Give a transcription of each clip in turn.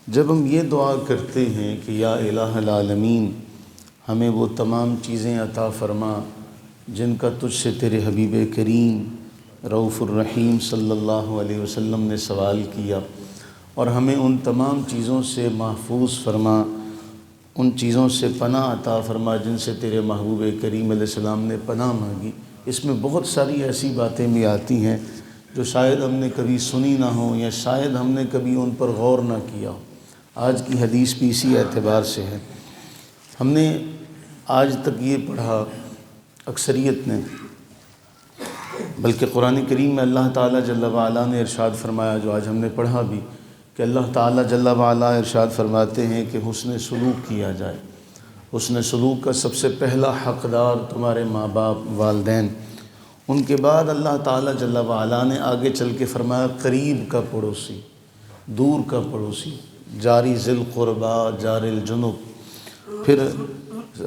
جب ہم یہ دعا کرتے ہیں کہ یا الہ العالمین ہمیں وہ تمام چیزیں عطا فرما جن کا تجھ سے تیرے حبیب کریم رؤوف الرحیم صلی اللہ علیہ وسلم نے سوال کیا، اور ہمیں ان تمام چیزوں سے محفوظ فرما، ان چیزوں سے پناہ عطا فرما جن سے تیرے محبوب کریم علیہ السلام نے پناہ مانگی۔ اس میں بہت ساری ایسی باتیں بھی آتی ہیں جو شاید ہم نے کبھی سنی نہ ہوں یا شاید ہم نے کبھی ان پر غور نہ کیا ہو۔ آج کی حدیث بھی اسی اعتبار سے ہے۔ ہم نے آج تک یہ پڑھا، اکثریت نے، بلکہ قرآن کریم میں اللہ تعالیٰ جل وعلا نے ارشاد فرمایا، جو آج ہم نے پڑھا بھی، کہ اللہ تعالیٰ جل وعلا ارشاد فرماتے ہیں کہ حسن سلوک کیا جائے۔ حسن سلوک کا سب سے پہلا حقدار تمہارے ماں باپ، والدین۔ ان کے بعد اللہ تعالیٰ جل وعلا نے آگے چل کے فرمایا قریب کا پڑوسی، دور کا پڑوسی، جاری ذی القربا، جار الجنب۔ پھر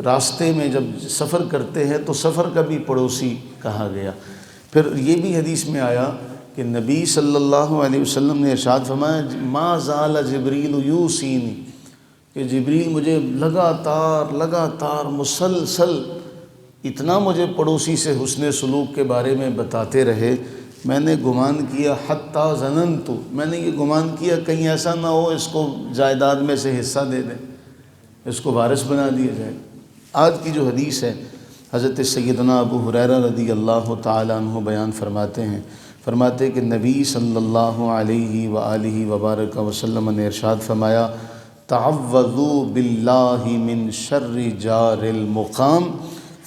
راستے میں جب سفر کرتے ہیں تو سفر کا بھی پڑوسی کہا گیا۔ پھر یہ بھی حدیث میں آیا کہ نبی صلی اللہ علیہ وسلم نے ارشاد فرمایا ما زال جبریل یوصینی، کہ جبریل مجھے لگاتار مسلسل اتنا مجھے پڑوسی سے حسن سلوک کے بارے میں بتاتے رہے، میں نے گمان کیا حتیٰ ظننت، میں نے یہ گمان کیا کہیں ایسا نہ ہو اس کو جائیداد میں سے حصہ دے دیں، اس کو وارث بنا دیا جائے۔ آج کی جو حدیث ہے، حضرت سیدنا ابو ہریرہ رضی اللہ تعالیٰ عنہ بیان فرماتے کہ نبی صلی اللہ علیہ وآلہ وبارک وسلم نے ارشاد فرمایا تعوذوا باللہ من شر جار المقام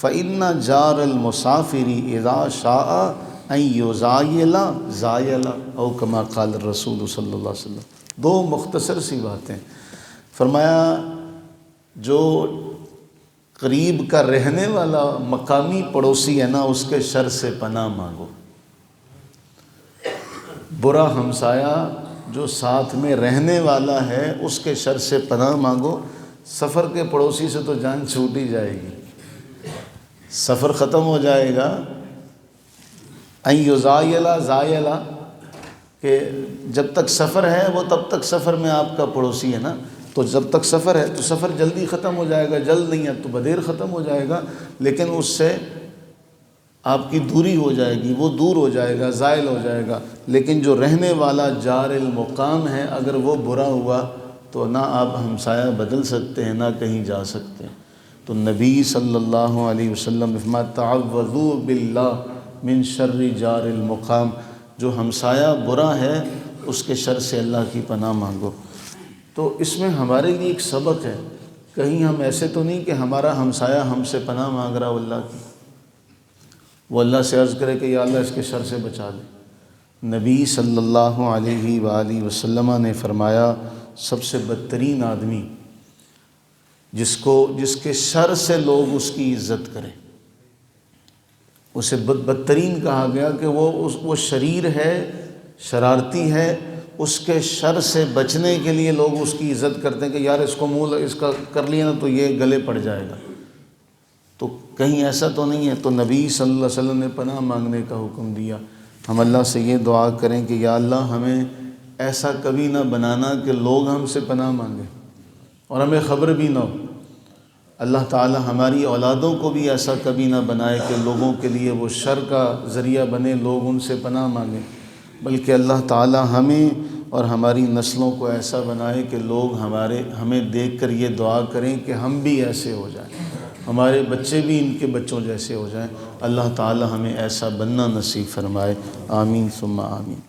فإن جار المسافر اذا شاء ان یزایل زایل او کما قال الرسول صلی اللہ علیہ وسلم۔ دو مختصر سی باتیں فرمایا، جو قریب کا رہنے والا مقامی پڑوسی ہے نا، اس کے شر سے پناہ مانگو۔ برا ہمسایہ جو ساتھ میں رہنے والا ہے اس کے شر سے پناہ مانگو۔ سفر کے پڑوسی سے تو جان چھوٹ ہی جائے گی، سفر ختم ہو جائے گا۔ ان یزایلا زایلا، کہ جب تک سفر ہے وہ تب تک سفر میں آپ کا پڑوسی ہے نا، تو جب تک سفر ہے تو سفر جلدی ختم ہو جائے گا، جلد نہیں ہے تو بدیر ختم ہو جائے گا، لیکن اس سے آپ کی دوری ہو جائے گی، وہ دور ہو جائے گا، زائل ہو جائے گا۔ لیکن جو رہنے والا جار المقام ہے، اگر وہ برا ہوا تو نہ آپ ہمسایہ بدل سکتے ہیں، نہ کہیں جا سکتے ہیں۔ تو نبی صلی اللہ علیہ وسلم فرمایا تعوذوا باللہ من شر جار المقام، جو ہمسایہ برا ہے اس کے شر سے اللہ کی پناہ مانگو۔ تو اس میں ہمارے لیے ایک سبق ہے، کہیں ہم ایسے تو نہیں کہ ہمارا ہمسایہ ہم سے پناہ مانگ رہا ہو اللہ کی، وہ اللہ سے عرض کرے کہ یا اللہ اس کے شر سے بچا لے۔ نبی صلی اللہ علیہ وآلہ وسلم نے فرمایا سب سے بدترین آدمی جس کے شر سے لوگ اس کی عزت کریں، اسے بدترین کہا گیا کہ وہ شریر ہے، شرارتی ہے، اس کے شر سے بچنے کے لیے لوگ اس کی عزت کرتے ہیں کہ یار اس کو منہ اس کا کر لیا نا تو یہ گلے پڑ جائے گا۔ تو کہیں ایسا تو نہیں ہے، تو نبی صلی اللہ علیہ وسلم نے پناہ مانگنے کا حکم دیا۔ ہم اللہ سے یہ دعا کریں کہ یا اللہ ہمیں ایسا کبھی نہ بنانا کہ لوگ ہم سے پناہ مانگیں اور ہمیں خبر بھی نہ ہو۔ اللہ تعالی ہماری اولادوں کو بھی ایسا کبھی نہ بنائے کہ لوگوں کے لیے وہ شر کا ذریعہ بنے، لوگ ان سے پناہ مانگیں، بلکہ اللہ تعالی ہمیں اور ہماری نسلوں کو ایسا بنائے کہ لوگ ہمیں دیکھ کر یہ دعا کریں کہ ہم بھی ایسے ہو جائیں، ہمارے بچے بھی ان کے بچوں جیسے ہو جائیں۔ اللہ تعالی ہمیں ایسا بننا نصیب فرمائے، آمین ثم آمین۔